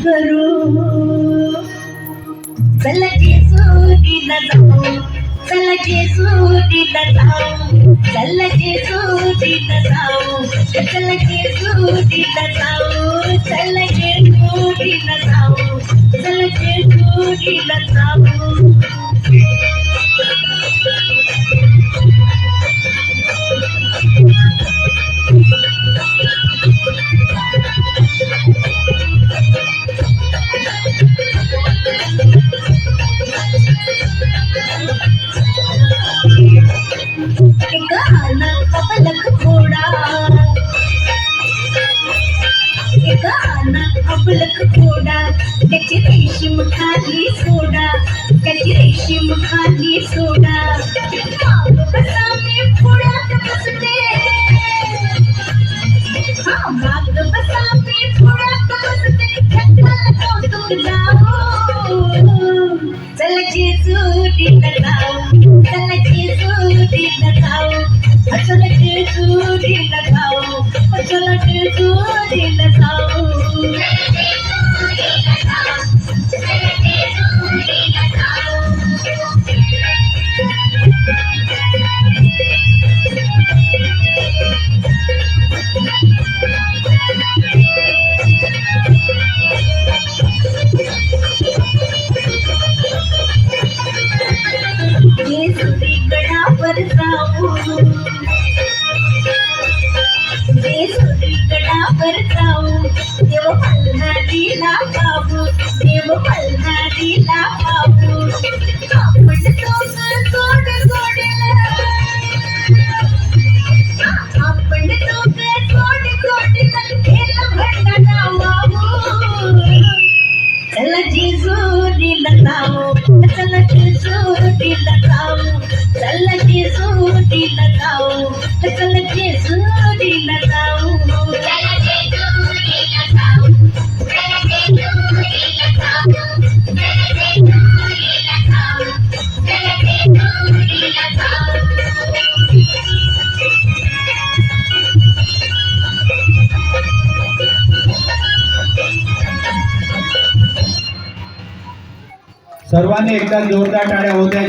करो चल जेसुरीला जाऊ, चल जेसुरीला जाऊ, चल जेसुरीला जाऊ, चल जेसुरीला जाऊ, चल जेसुरीला जाऊ, चल जेसुरीला जाऊ. गाना अपलक फोड़ा, गाना अपलक फोड़ा, त्याची रेशीम खाली सोडा, त्याची रेशीम खाली सोडा. माग बसा मी पुढ्यात बसते, माग बसा मी पुढ्यात बसते, ढकल कौतुक जाऊ. चल जेसुरीला जाऊ, चल जेसुरीला जाऊ, चल जेसुरीला जाऊ, चल जेसुरीला जाऊ. जेसुरीगडावर जाऊ, जेसुरीगडावर जाऊ, देव मल्हारीला पाहू, देव मल्हारीला पाहू. आपण दोघं गोड गोडीला, आपण दोघं गोड गोडीला केलं भंडारा वाहू. चल जेसुरीला जाऊ, चल जेसुरीला जाऊ, चल जेसुरीला जाऊ, चल जेसुरीला जाऊ. सर्वांनी एकदा जोरदार टाळ्या होत्या.